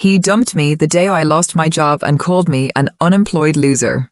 He dumped me the day I lost my job and called me an unemployed loser.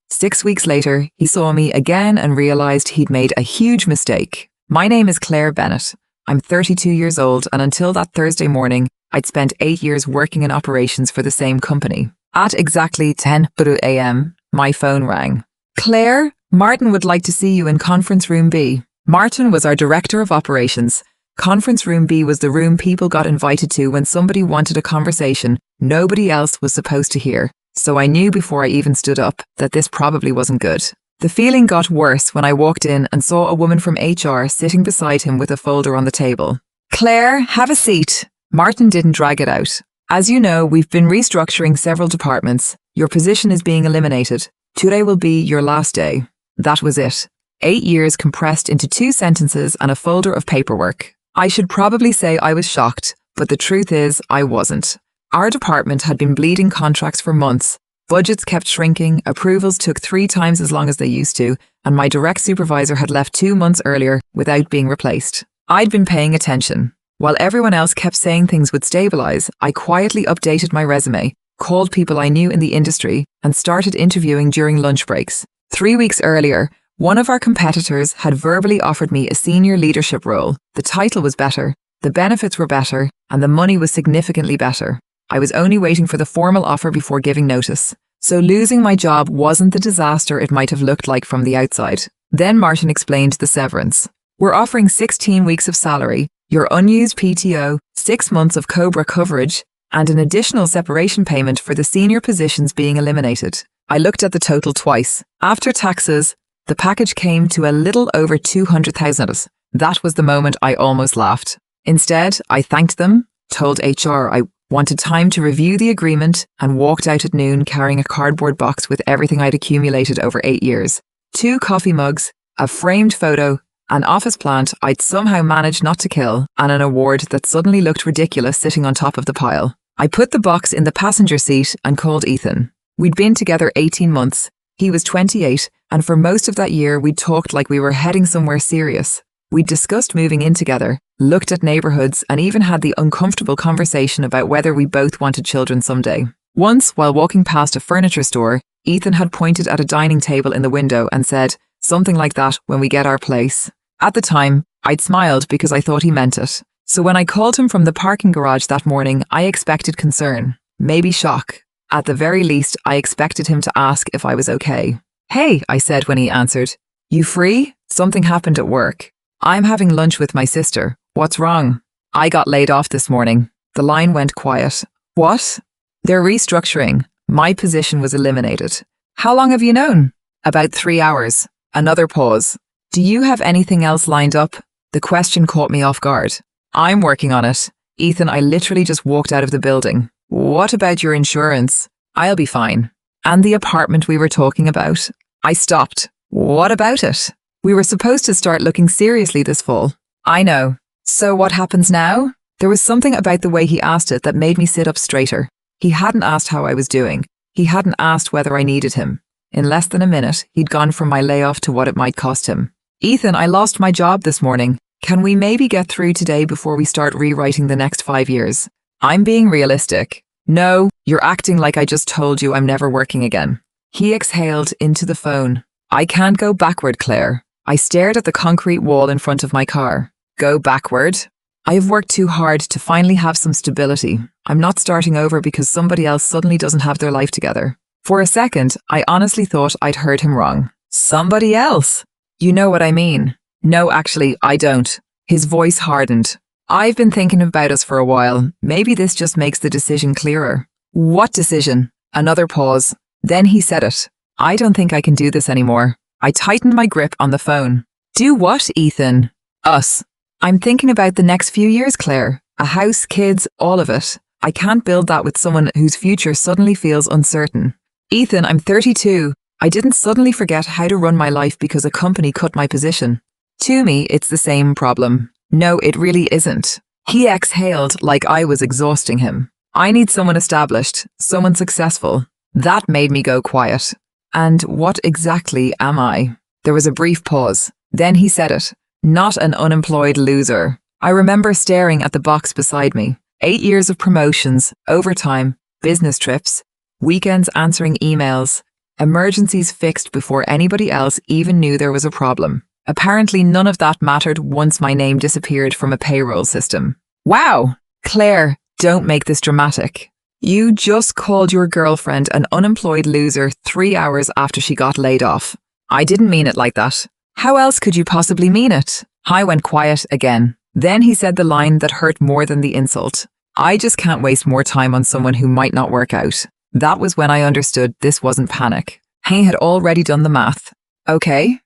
6 weeks later, he saw me again and realized he'd made a huge mistake. My name is Claire Bennett. I'm 32 years old, and until that Thursday morning, I'd spent 8 years working in operations for the same company. At exactly 10 a.m., my phone rang. Claire, Martin would like to see you in Conference Room B. Martin was our director of operations. Conference Room B was the room people got invited to when somebody wanted a conversation nobody else was supposed to hear. So I knew before I even stood up that this probably wasn't good. The feeling got worse when I walked in and saw a woman from HR sitting beside him with a folder on the table. Claire, have a seat. Martin didn't drag it out. As you know, we've been restructuring several departments. Your position is being eliminated. Today will be your last day. That was it. 8 years compressed into 2 sentences and a folder of paperwork. I should probably say I was shocked, but the truth is I wasn't. Our department had been bleeding contracts for months. Budgets kept shrinking, approvals took 3 times as long as they used to, and my direct supervisor had left 2 months earlier without being replaced. I'd been paying attention. While everyone else kept saying things would stabilize, I quietly updated my resume, called people I knew in the industry, and started interviewing during lunch breaks. 3 weeks earlier, one of our competitors had verbally offered me a senior leadership role. The title was better, the benefits were better, and the money was significantly better. I was only waiting for the formal offer before giving notice. So losing my job wasn't the disaster it might have looked like from the outside. Then Martin explained the severance. We're offering 16 weeks of salary, your unused PTO, 6 months of COBRA coverage, and an additional separation payment for the senior positions being eliminated. I looked at the total twice. After taxes, the package came to a little over $200,000. That was the moment I almost laughed. Instead, I thanked them, told HR I wanted time to review the agreement, and walked out at noon carrying a cardboard box with everything I'd accumulated over 8 years. 2 coffee mugs, a framed photo, an office plant I'd somehow managed not to kill, and an award that suddenly looked ridiculous sitting on top of the pile. I put the box in the passenger seat and called Ethan. We'd been together 18 months. He was 28, and for most of that year we'd talked like we were heading somewhere serious. We'd discussed moving in together, looked at neighborhoods, and even had the uncomfortable conversation about whether we both wanted children someday. Once, while walking past a furniture store, Ethan had pointed at a dining table in the window and said, something like that, when we get our place. At the time, I'd smiled because I thought he meant it. So when I called him from the parking garage that morning, I expected concern, maybe shock. At the very least, I expected him to ask if I was okay. Hey, I said when he answered. You free? Something happened at work. I'm having lunch with my sister. What's wrong? I got laid off this morning. The line went quiet. What? They're restructuring. My position was eliminated. How long have you known? About 3 hours. Another pause. Do you have anything else lined up? The question caught me off guard. I'm working on it. Ethan, I literally just walked out of the building. What about your insurance? I'll be fine. And the apartment we were talking about? I stopped. What about it? We were supposed to start looking seriously this fall. I know. So what happens now? There was something about the way he asked it that made me sit up straighter. He hadn't asked how I was doing. He hadn't asked whether I needed him. In less than a minute, he'd gone from my layoff to what it might cost him. Ethan, I lost my job this morning. Can we maybe get through today before we start rewriting the next 5 years? I'm being realistic. No, you're acting like I just told you I'm never working again. He exhaled into the phone. I can't go backward, Claire. I stared at the concrete wall in front of my car. Go backward? I have worked too hard to finally have some stability. I'm not starting over because somebody else suddenly doesn't have their life together. For a second, I honestly thought I'd heard him wrong. Somebody else? You know what I mean? No, actually, I don't. His voice hardened. I've been thinking about us for a while. Maybe this just makes the decision clearer. What decision? Another pause. Then he said it. I don't think I can do this anymore. I tightened my grip on the phone. Do what, Ethan? Us. I'm thinking about the next few years, Claire. A house, kids, all of it. I can't build that with someone whose future suddenly feels uncertain. Ethan, I'm 32. I didn't suddenly forget how to run my life because a company cut my position. To me, it's the same problem. No, it really isn't. He exhaled like I was exhausting him. I need someone established, someone successful. That made me go quiet. And what exactly am I? There was a brief pause. Then he said it. Not an unemployed loser. I remember staring at the box beside me. 8 years of promotions, overtime, business trips, weekends answering emails, emergencies fixed before anybody else even knew there was a problem. Apparently none of that mattered once my name disappeared from a payroll system. Wow! Claire, don't make this dramatic. You just called your girlfriend an unemployed loser 3 hours after she got laid off. I didn't mean it like that. How else could you possibly mean it? I went quiet again. Then he said the line that hurt more than the insult. I just can't waste more time on someone who might not work out. That was when I understood this wasn't panic. He had already done the math. Okay.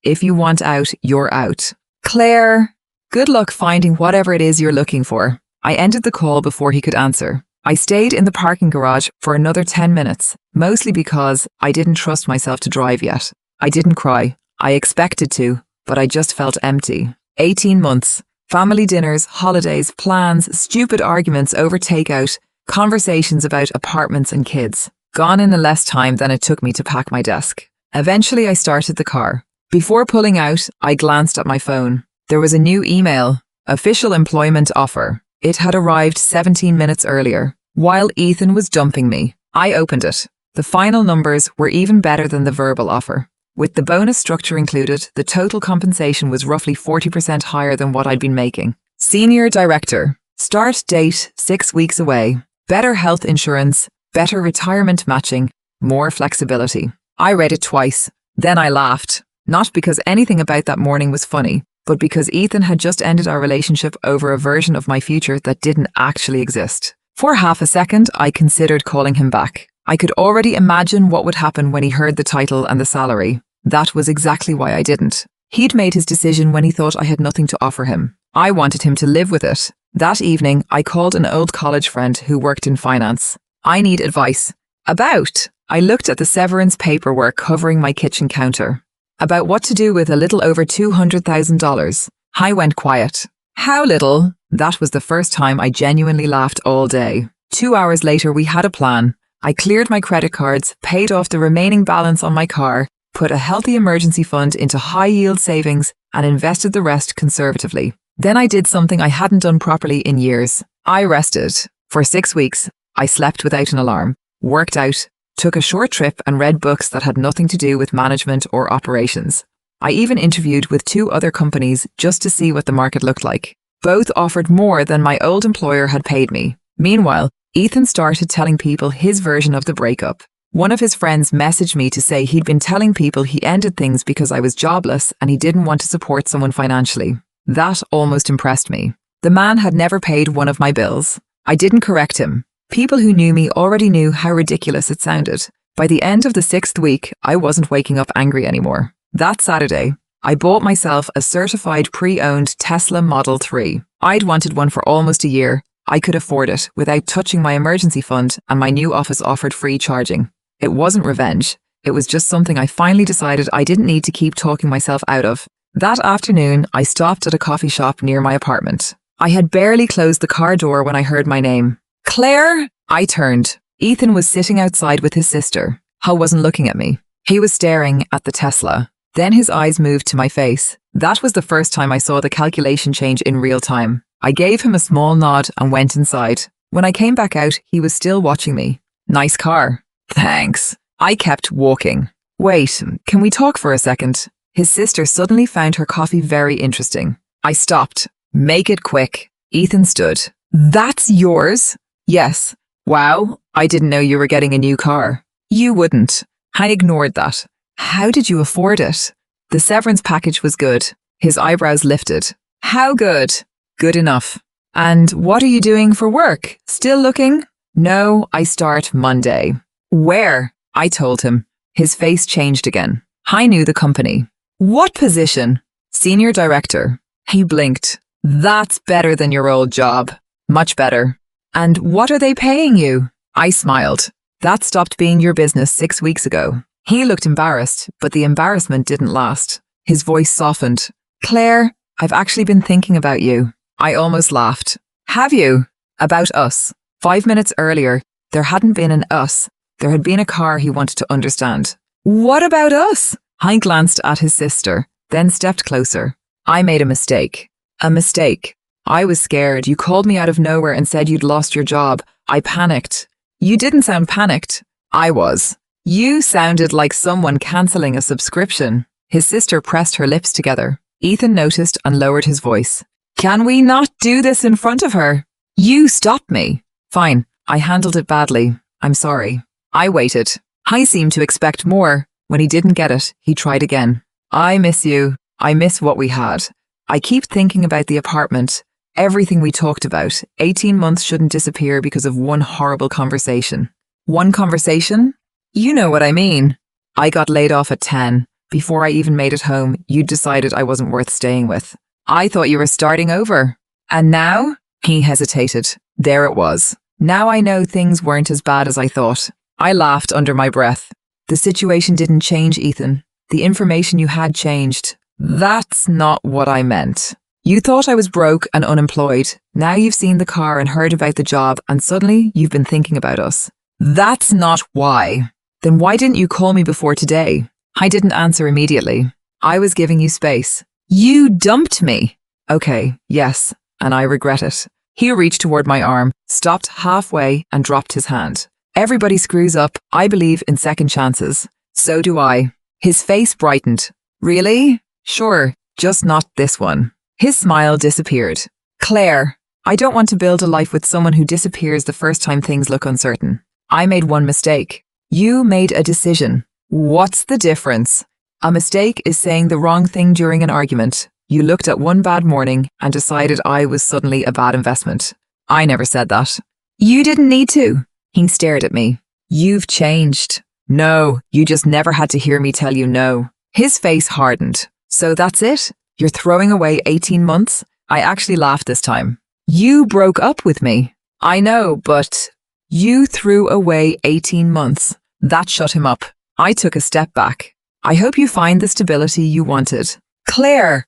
If you want out, you're out. Claire, good luck finding whatever it is you're looking for. I ended the call before he could answer. I stayed in the parking garage for another 10 minutes, mostly because I didn't trust myself to drive yet. I didn't cry. I expected to, but I just felt empty. 18 months. Family dinners, holidays, plans, stupid arguments over takeout, conversations about apartments and kids. Gone in less time than it took me to pack my desk. Eventually I started the car. Before pulling out, I glanced at my phone. There was a new email. Official employment offer. It had arrived 17 minutes earlier, while Ethan was dumping me. I opened it. The final numbers were even better than the verbal offer. With the bonus structure included, the total compensation was roughly 40% higher than what I'd been making. Senior Director. Start date 6 weeks away. Better health insurance, better retirement matching, more flexibility. I read it twice. Then I laughed. Not because anything about that morning was funny, but because Ethan had just ended our relationship over a version of my future that didn't actually exist. For half a second, I considered calling him back. I could already imagine what would happen when he heard the title and the salary. That was exactly why I didn't. He'd made his decision when he thought I had nothing to offer him. I wanted him to live with it. That evening, I called an old college friend who worked in finance. I need advice. About. I looked at the severance paperwork covering my kitchen counter. About what to do with a little over $200,000. I went quiet. How little? That was the first time I genuinely laughed all day. 2 hours later, we had a plan. I cleared my credit cards, paid off the remaining balance on my car, put a healthy emergency fund into high-yield savings, and invested the rest conservatively. Then I did something I hadn't done properly in years. I rested. For 6 weeks, I slept without an alarm, worked out, took a short trip and read books that had nothing to do with management or operations. I even interviewed with 2 other companies just to see what the market looked like. Both offered more than my old employer had paid me. Meanwhile, Ethan started telling people his version of the breakup. One of his friends messaged me to say he'd been telling people he ended things because I was jobless and he didn't want to support someone financially. That almost impressed me. The man had never paid one of my bills. I didn't correct him. People who knew me already knew how ridiculous it sounded. By the end of the 6th week, I wasn't waking up angry anymore. That Saturday, I bought myself a certified pre-owned Tesla Model 3. I'd wanted one for almost a year. I could afford it without touching my emergency fund, and my new office offered free charging. It wasn't revenge. It was just something I finally decided I didn't need to keep talking myself out of. That afternoon, I stopped at a coffee shop near my apartment. I had barely closed the car door when I heard my name. Claire! I turned. Ethan was sitting outside with his sister. Hal wasn't looking at me. He was staring at the Tesla. Then his eyes moved to my face. That was the first time I saw the calculation change in real time. I gave him a small nod and went inside. When I came back out, he was still watching me. Nice car. Thanks. I kept walking. Wait, can we talk for a second? His sister suddenly found her coffee very interesting. I stopped. Make it quick. Ethan stood. That's yours? Yes. Wow, I didn't know you were getting a new car. You wouldn't. I ignored that. How did you afford it? The severance package was good. His eyebrows lifted. How good? Good enough. And what are you doing for work? Still looking? No, I start Monday. Where? I told him. His face changed again. I knew the company. What position? Senior Director. He blinked. That's better than your old job. Much better. And what are they paying you? I smiled. That stopped being your business 6 weeks ago. He looked embarrassed, but the embarrassment didn't last. His voice softened. Claire, I've actually been thinking about you. I almost laughed. Have you? About us. 5 minutes earlier, there hadn't been an us. There had been a car he wanted to understand. What about us? I glanced at his sister, then stepped closer. I made a mistake. A mistake. I was scared. You called me out of nowhere and said you'd lost your job. I panicked. You didn't sound panicked. I was. You sounded like someone cancelling a subscription. His sister pressed her lips together. Ethan noticed and lowered his voice. Can we not do this in front of her? You stopped me. Fine. I handled it badly. I'm sorry. I waited. I seemed to expect more. When he didn't get it, he tried again. I miss you. I miss what we had. I keep thinking about the apartment. Everything we talked about. 18 months shouldn't disappear because of one horrible conversation. One conversation? You know what I mean. I got laid off at 10. Before I even made it home, you'd decided I wasn't worth staying with. I thought you were starting over. And now? He hesitated. There it was. Now I know things weren't as bad as I thought. I laughed under my breath. The situation didn't change, Ethan. The information you had changed. That's not what I meant. You thought I was broke and unemployed. Now you've seen the car and heard about the job, and suddenly you've been thinking about us. That's not why. Then why didn't you call me before today? I didn't answer immediately. I was giving you space. You dumped me. Okay, yes, and I regret it. He reached toward my arm, stopped halfway, and dropped his hand. Everybody screws up. I believe in second chances. So do I. His face brightened. Really? Sure, just not this one. His smile disappeared. Claire, I don't want to build a life with someone who disappears the first time things look uncertain. I made one mistake. You made a decision. What's the difference? A mistake is saying the wrong thing during an argument. You looked at one bad morning and decided I was suddenly a bad investment. I never said that. You didn't need to. He stared at me. You've changed. No, you just never had to hear me tell you no. His face hardened. So that's it? You're throwing away 18 months? I actually laughed this time. You broke up with me. I know, but you threw away 18 months. That shut him up. I took a step back. I hope you find the stability you wanted. Claire!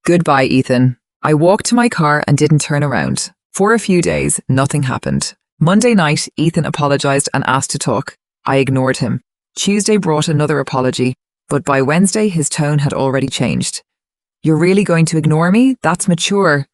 Goodbye, Ethan. I walked to my car and didn't turn around. For a few days, nothing happened. Monday night, Ethan apologized and asked to talk. I ignored him. Tuesday brought another apology, but by Wednesday his tone had already changed. You're really going to ignore me? That's mature.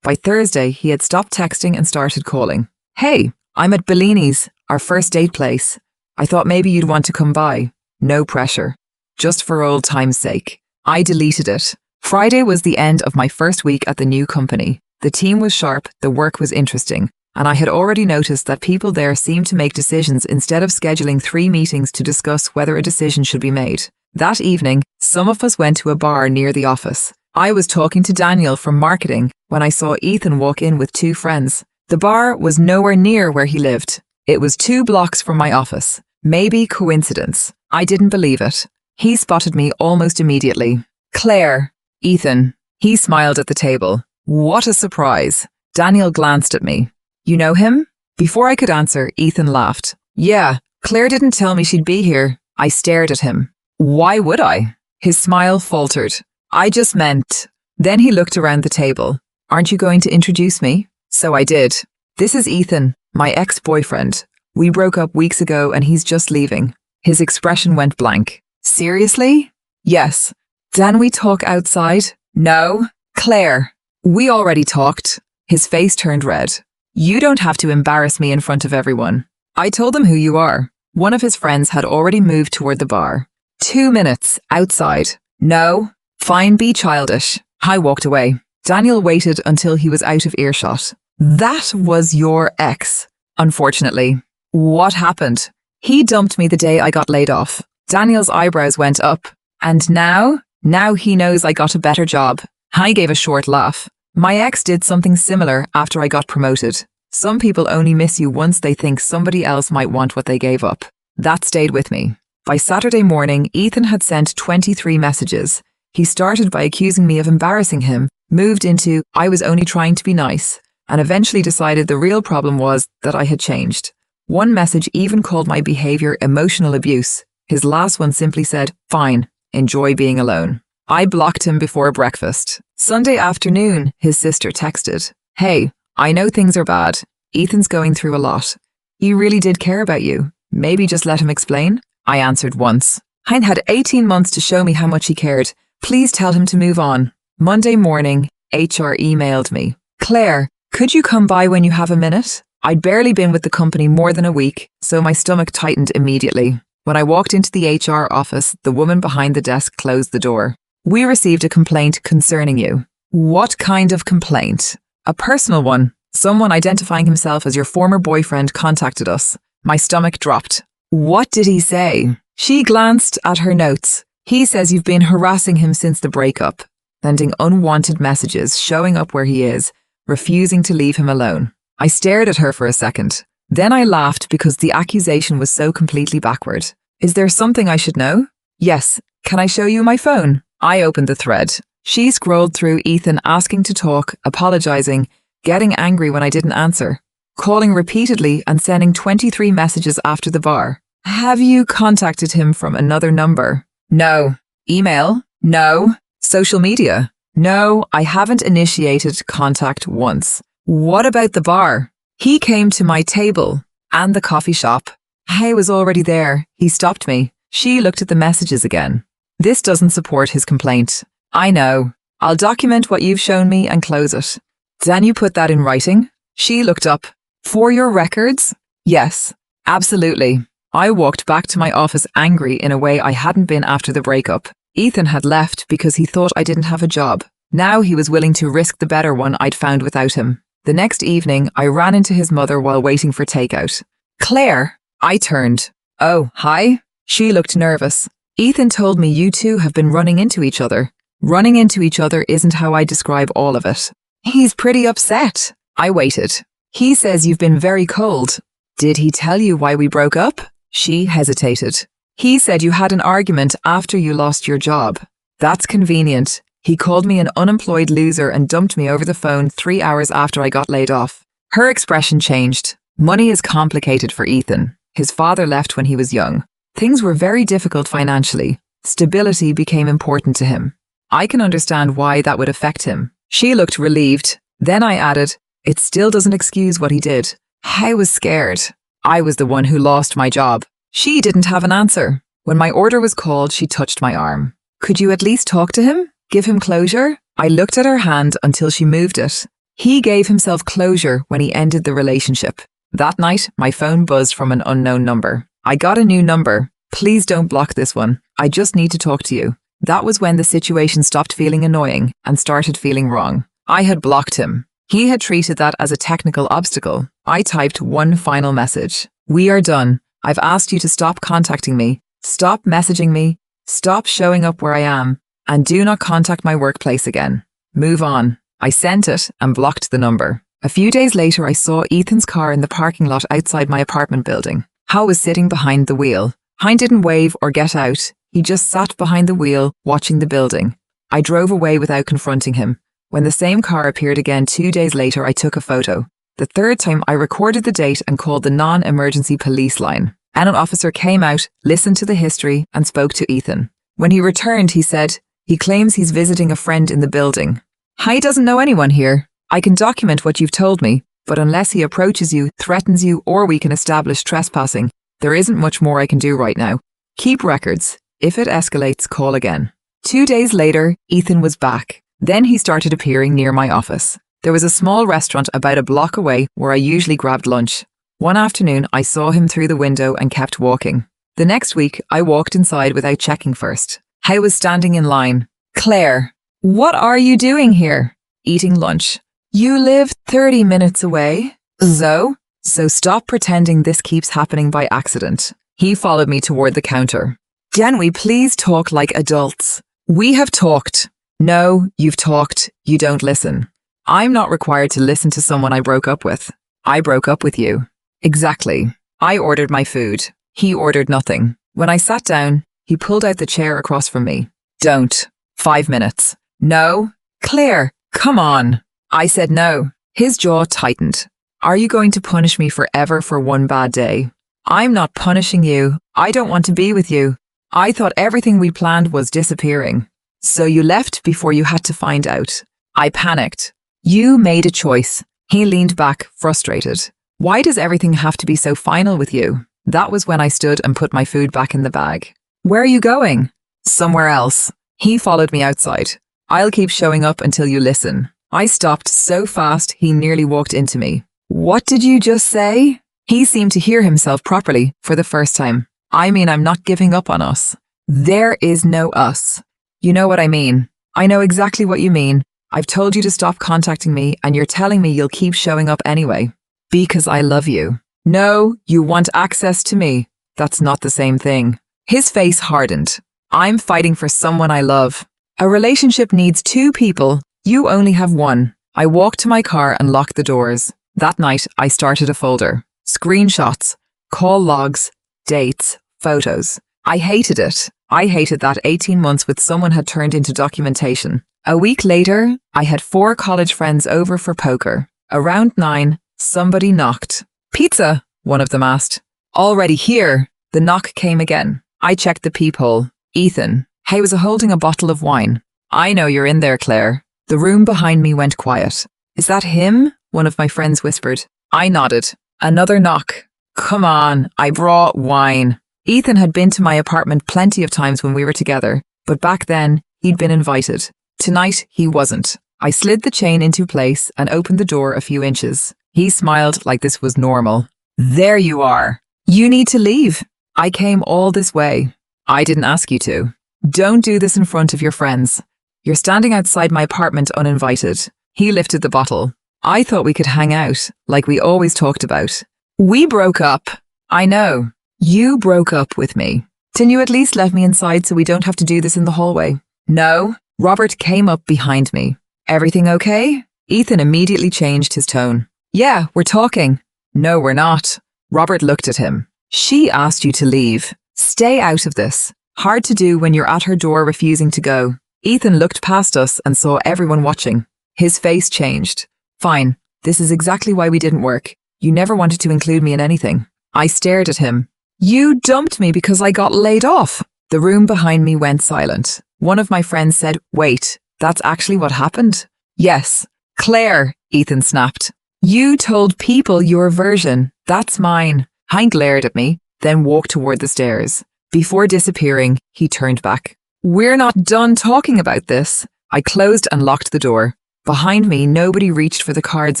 By Thursday, he had stopped texting and started calling. Hey, I'm at Bellini's, our first date place. I thought maybe you'd want to come by. No pressure. Just for old time's sake. I deleted it. Friday was the end of my first week at the new company. The team was sharp, the work was interesting, and I had already noticed that people there seemed to make decisions instead of scheduling 3 meetings to discuss whether a decision should be made. That evening, some of us went to a bar near the office. I was talking to Daniel from marketing when I saw Ethan walk in with 2 friends. The bar was nowhere near where he lived. It was 2 blocks from my office. Maybe coincidence. I didn't believe it. He spotted me almost immediately. Claire. Ethan. He smiled at the table. What a surprise. Daniel glanced at me. You know him? Before I could answer, Ethan laughed. Yeah, Claire didn't tell me she'd be here. I stared at him. Why would I? His smile faltered. I just meant. Then he looked around the table. Aren't you going to introduce me? So I did. This is Ethan, my ex-boyfriend. We broke up weeks ago and he's just leaving. His expression went blank. Seriously? Yes. Can we talk outside? No. Claire. We already talked. His face turned red. You don't have to embarrass me in front of everyone. I told them who you are. One of his friends had already moved toward the bar. 2 minutes, outside. No. Fine, be childish. I walked away. Daniel waited until he was out of earshot. That was your ex. Unfortunately. What happened? He dumped me the day I got laid off. Daniel's eyebrows went up. And now? Now he knows I got a better job. I gave a short laugh. My ex did something similar after I got promoted. Some people only miss you once they think somebody else might want what they gave up. That stayed with me. By Saturday morning, Ethan had sent 23 messages. He started by accusing me of embarrassing him, moved into I was only trying to be nice, and eventually decided the real problem was that I had changed. One message even called my behavior emotional abuse. His last one simply said, fine, enjoy being alone. I blocked him before breakfast. Sunday afternoon, his sister texted, hey, I know things are bad. Ethan's going through a lot. He really did care about you. Maybe just let him explain? I answered once. Hein had 18 months to show me how much he cared. Please tell him to move on. Monday morning, HR emailed me. Claire, could you come by when you have a minute? I'd barely been with the company more than a week, so my stomach tightened immediately. When I walked into the HR office, the woman behind the desk closed the door. We received a complaint concerning you. What kind of complaint? A personal one. Someone identifying himself as your former boyfriend contacted us. My stomach dropped. What did he say? She glanced at her notes. He says you've been harassing him since the breakup, sending unwanted messages, showing up where he is, refusing to leave him alone. I stared at her for a second. Then I laughed because the accusation was so completely backward. Is there something I should know? Yes. Can I show you my phone? I opened the thread. She scrolled through Ethan asking to talk, apologizing, getting angry when I didn't answer, calling repeatedly and sending 23 messages after the bar. Have you contacted him from another number? No. Email? No. Social media? No, I haven't initiated contact once. What about the bar? He came to my table. And the coffee shop. I was already there. He stopped me. She looked at the messages again. This doesn't support his complaint. I know. I'll document what you've shown me and close it. Can you put that in writing? She looked up. For your records? Yes. Absolutely. I walked back to my office angry in a way I hadn't been after the breakup. Ethan had left because he thought I didn't have a job. Now he was willing to risk the better one I'd found without him. The next evening, I ran into his mother while waiting for takeout. Claire! I turned. Oh, hi? She looked nervous. Ethan told me you two have been running into each other. Running into each other isn't how I describe all of it. He's pretty upset. I waited. He says you've been very cold. Did he tell you why we broke up? She hesitated. He said you had an argument after you lost your job. That's convenient. He called me an unemployed loser and dumped me over the phone 3 hours after I got laid off. Her expression changed. Money is complicated for Ethan. His father left when he was young. Things were very difficult financially. Stability became important to him. I can understand why that would affect him. She looked relieved. Then I added, it still doesn't excuse what he did. I was scared. I was the one who lost my job. She didn't have an answer. When my order was called, she touched my arm. Could you at least talk to him? Give him closure? I looked at her hand until she moved it. He gave himself closure when he ended the relationship. That night, my phone buzzed from an unknown number. I got a new number. Please don't block this one. I just need to talk to you. That was when the situation stopped feeling annoying and started feeling wrong. I had blocked him. He had treated that as a technical obstacle. I typed one final message. We are done. I've asked you to stop contacting me. Stop messaging me. Stop showing up where I am. And do not contact my workplace again. Move on. I sent it and blocked the number. A few days later, I saw Ethan's car in the parking lot outside my apartment building. Hal was sitting behind the wheel. Hein didn't wave or get out. He just sat behind the wheel, watching the building. I drove away without confronting him. When the same car appeared again 2 days later, I took a photo. The third time, I recorded the date and called the non-emergency police line. An officer came out, listened to the history, and spoke to Ethan. When he returned, he said, he claims he's visiting a friend in the building. He doesn't know anyone here. I can document what you've told me, but unless he approaches you, threatens you, or we can establish trespassing, there isn't much more I can do right now. Keep records. If it escalates, call again. 2 days later, Ethan was back. Then he started appearing near my office. There was a small restaurant about a block away where I usually grabbed lunch. One afternoon, I saw him through the window and kept walking. The next week, I walked inside without checking first. I was standing in line. Claire, what are you doing here? Eating lunch. You live 30 minutes away? So stop pretending this keeps happening by accident. He followed me toward the counter. Can we please talk like adults? We have talked. No, you've talked. You don't listen. I'm not required to listen to someone I broke up with. I broke up with you. Exactly. I ordered my food. He ordered nothing. When I sat down, he pulled out the chair across from me. Don't. 5 minutes. No. Claire, come on. I said no. His jaw tightened. Are you going to punish me forever for one bad day? I'm not punishing you. I don't want to be with you. I thought everything we planned was disappearing. So you left before you had to find out. I panicked. You made a choice. He leaned back, frustrated. Why does everything have to be so final with you? That was when I stood and put my food back in the bag. Where are you going? Somewhere else. He followed me outside. I'll keep showing up until you listen. I stopped so fast he nearly walked into me. What did you just say? He seemed to hear himself properly for the first time. I mean, I'm not giving up on us. There is no us. You know what I mean. I know exactly what you mean. I've told you to stop contacting me and you're telling me you'll keep showing up anyway. Because I love you. No, you want access to me. That's not the same thing. His face hardened. I'm fighting for someone I love. A relationship needs two people. You only have one. I walked to my car and locked the doors. That night, I started a folder. Screenshots, call logs, dates, photos. I hated it. I hated that 18 months with someone had turned into documentation. A week later, I had 4 college friends over for poker. Around 9, somebody knocked. Pizza, one of them asked. Already here. The knock came again. I checked the peephole. Ethan. He was holding a bottle of wine. I know you're in there, Claire. The room behind me went quiet. Is that him? One of my friends whispered. I nodded. Another knock. Come on, I brought wine. Ethan had been to my apartment plenty of times when we were together, but back then, he'd been invited. Tonight, he wasn't. I slid the chain into place and opened the door a few inches. He smiled like this was normal. There you are. You need to leave. I came all this way. I didn't ask you to. Don't do this in front of your friends. You're standing outside my apartment uninvited. He lifted the bottle. I thought we could hang out, like we always talked about. We broke up. I know. You broke up with me. Can you at least let me inside so we don't have to do this in the hallway? No. Robert came up behind me. Everything okay? Ethan immediately changed his tone. Yeah, we're talking. No, we're not. Robert looked at him. She asked you to leave. Stay out of this. Hard to do when you're at her door refusing to go. Ethan looked past us and saw everyone watching. His face changed. Fine. This is exactly why we didn't work. You never wanted to include me in anything. I stared at him. You dumped me because I got laid off. The room behind me went silent. One of my friends said, wait, that's actually what happened? Yes. Claire, Ethan snapped. You told people your version. That's mine. Hank glared at me, then walked toward the stairs. Before disappearing, he turned back. We're not done talking about this. I closed and locked the door. Behind me, nobody reached for the cards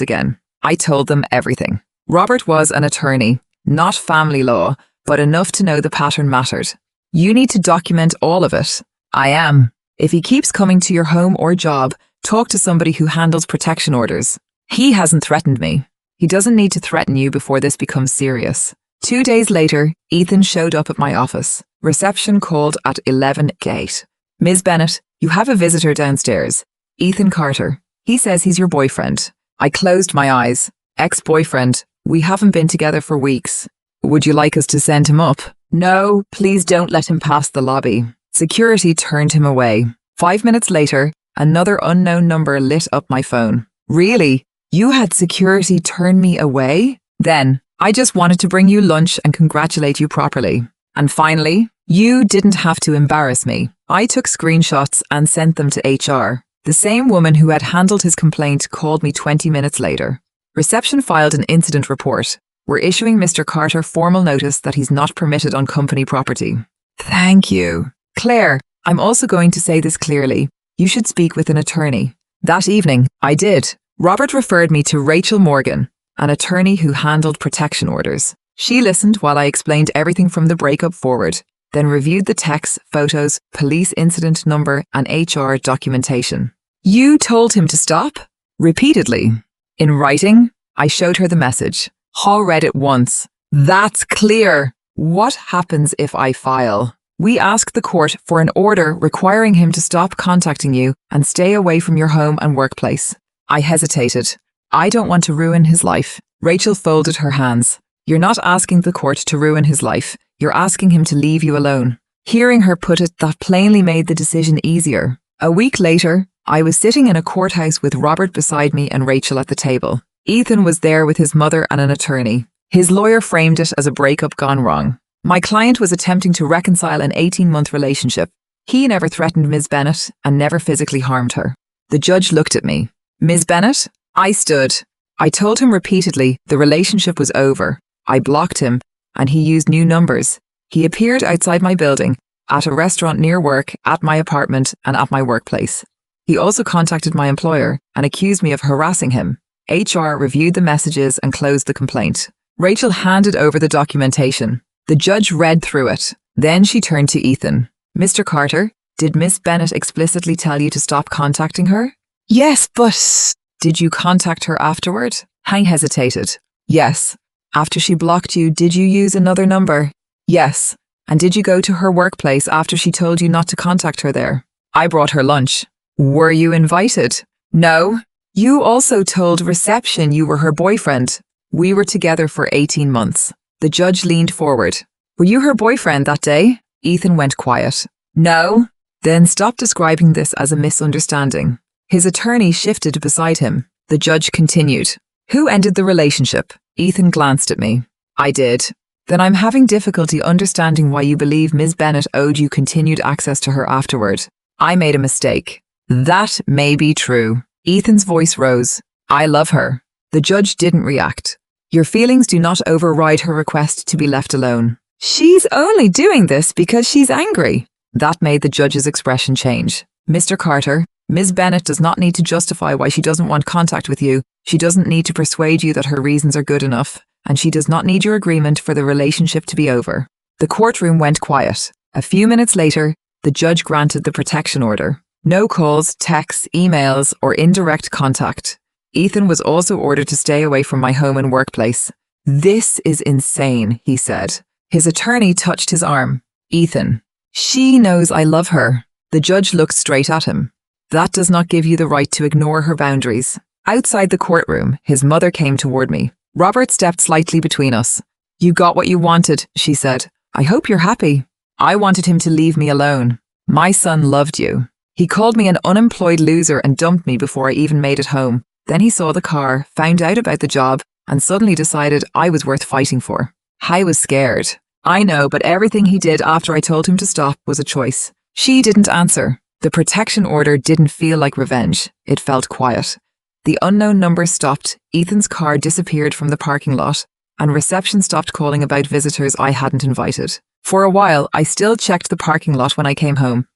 again. I told them everything. Robert was an attorney, not family law, but enough to know the pattern mattered. You need to document all of it. I am. If he keeps coming to your home or job, talk to somebody who handles protection orders. He hasn't threatened me. He doesn't need to threaten you before this becomes serious. 2 days later, Ethan showed up at my office. Reception called at 11 gate. Ms. Bennett, you have a visitor downstairs. Ethan Carter. He says he's your boyfriend. I closed my eyes. Ex-boyfriend. We haven't been together for weeks. Would you like us to send him up? No, please don't let him pass the lobby. Security turned him away. 5 minutes later, another unknown number lit up my phone. Really? You had security turn me away? Then, I just wanted to bring you lunch and congratulate you properly. And finally, you didn't have to embarrass me. I took screenshots and sent them to HR. The same woman who had handled his complaint called me 20 minutes later. Reception filed an incident report. We're issuing Mr. Carter formal notice that he's not permitted on company property. Thank you. Claire, I'm also going to say this clearly. You should speak with an attorney. That evening, I did. Robert referred me to Rachel Morgan, an attorney who handled protection orders. She listened while I explained everything from the breakup forward, then reviewed the texts, photos, police incident number, and HR documentation. You told him to stop? Repeatedly. In writing, I showed her the message. Hall read it once. That's clear. What happens if I file? We asked the court for an order requiring him to stop contacting you and stay away from your home and workplace. I hesitated. I don't want to ruin his life. Rachel folded her hands. You're not asking the court to ruin his life. You're asking him to leave you alone. Hearing her put it that plainly made the decision easier. A week later, I was sitting in a courthouse with Robert beside me and Rachel at the table. Ethan was there with his mother and an attorney. His lawyer framed it as a breakup gone wrong. My client was attempting to reconcile an 18-month relationship. He never threatened Ms. Bennett and never physically harmed her. The judge looked at me. Ms. Bennett? I stood. I told him repeatedly the relationship was over. I blocked him, and he used new numbers. He appeared outside my building, at a restaurant near work, at my apartment, and at my workplace. He also contacted my employer and accused me of harassing him. HR reviewed the messages and closed the complaint. Rachel handed over the documentation. The judge read through it. Then she turned to Ethan. Mr. Carter, did Miss Bennett explicitly tell you to stop contacting her? Yes, but... Did you contact her afterward? Hank hesitated. Yes. After she blocked you, did you use another number? Yes. And did you go to her workplace after she told you not to contact her there? I brought her lunch. Were you invited? No. You also told reception you were her boyfriend. We were together for 18 months. The judge leaned forward. Were you her boyfriend that day? Ethan went quiet. No. Then stop describing this as a misunderstanding. His attorney shifted beside him. The judge continued. Who ended the relationship? Ethan glanced at me. I did. Then I'm having difficulty understanding why you believe Ms. Bennett owed you continued access to her afterward. I made a mistake. That may be true. Ethan's voice rose. I love her. The judge didn't react. Your feelings do not override her request to be left alone. She's only doing this because she's angry. That made the judge's expression change. Mr. Carter, Ms. Bennett does not need to justify why she doesn't want contact with you. She doesn't need to persuade you that her reasons are good enough. And she does not need your agreement for the relationship to be over. The courtroom went quiet. A few minutes later, the judge granted the protection order. No calls, texts, emails, or indirect contact. Ethan was also ordered to stay away from my home and workplace. This is insane, he said. His attorney touched his arm. Ethan, she knows I love her. The judge looked straight at him. That does not give you the right to ignore her boundaries. Outside the courtroom, his mother came toward me. Robert stepped slightly between us. You got what you wanted, she said. I hope you're happy. I wanted him to leave me alone. My son loved you. He called me an unemployed loser and dumped me before I even made it home. Then he saw the car, found out about the job, and suddenly decided I was worth fighting for. I was scared. I know, but everything he did after I told him to stop was a choice. She didn't answer. The protection order didn't feel like revenge. It felt quiet. The unknown number stopped, Ethan's car disappeared from the parking lot, and reception stopped calling about visitors I hadn't invited. For a while, I still checked the parking lot when I came home.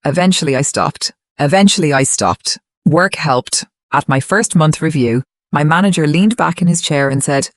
Eventually I stopped. Work helped. At my first month review, my manager leaned back in his chair and said,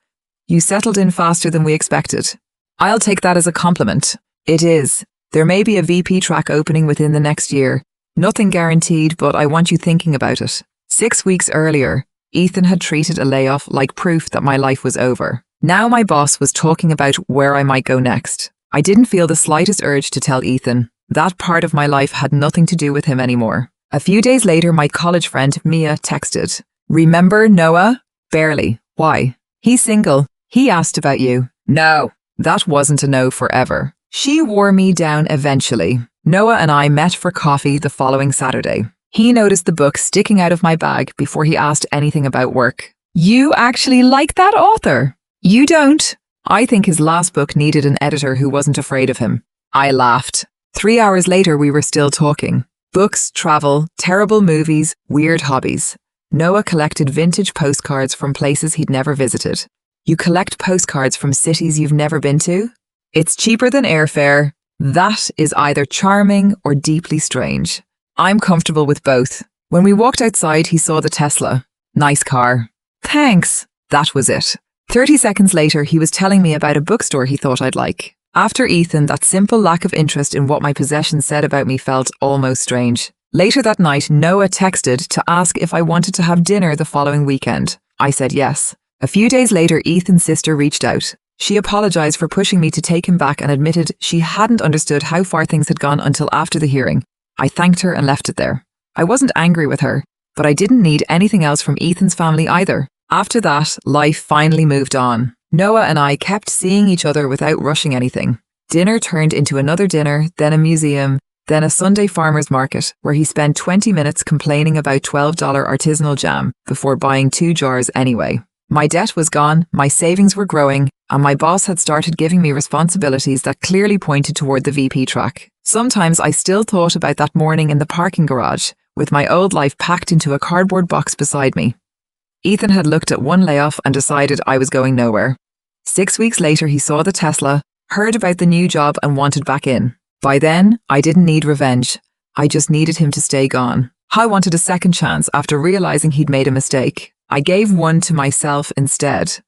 You settled in faster than we expected. I'll take that as a compliment. It is. There may be a VP track opening within the next year. Nothing guaranteed, but I want you thinking about it. 6 weeks earlier, Ethan had treated a layoff like proof that my life was over. Now my boss was talking about where I might go next. I didn't feel the slightest urge to tell Ethan. That part of my life had nothing to do with him anymore. A few days later, my college friend Mia texted. Remember Noah? Barely. Why? He's single. He asked about you. No. That wasn't a no forever. She wore me down eventually. Noah and I met for coffee the following Saturday. He noticed the book sticking out of my bag before he asked anything about work. You actually like that author? You don't. I think his last book needed an editor who wasn't afraid of him. I laughed. 3 hours later, we were still talking. Books, travel, terrible movies, weird hobbies. Noah collected vintage postcards from places he'd never visited. You collect postcards from cities you've never been to? It's cheaper than airfare. That is either charming or deeply strange. I'm comfortable with both. When we walked outside, he saw the Tesla. Nice car. Thanks. That was it. 30 seconds later, he was telling me about a bookstore he thought I'd like. After Ethan, that simple lack of interest in what my possessions said about me felt almost strange. Later that night, Noah texted to ask if I wanted to have dinner the following weekend. I said yes. A few days later, Ethan's sister reached out. She apologized for pushing me to take him back and admitted she hadn't understood how far things had gone until after the hearing. I thanked her and left it there. I wasn't angry with her, but I didn't need anything else from Ethan's family either. After that, life finally moved on. Noah and I kept seeing each other without rushing anything. Dinner turned into another dinner, then a museum, then a Sunday farmer's market, where he spent 20 minutes complaining about $12 artisanal jam before buying 2 jars anyway. My debt was gone, my savings were growing, and my boss had started giving me responsibilities that clearly pointed toward the VP track. Sometimes I still thought about that morning in the parking garage, with my old life packed into a cardboard box beside me. Ethan had looked at one layoff and decided I was going nowhere. 6 weeks later, he saw the Tesla, heard about the new job and wanted back in. By then, I didn't need revenge. I just needed him to stay gone. I wanted a second chance after realizing he'd made a mistake. I gave one to myself instead.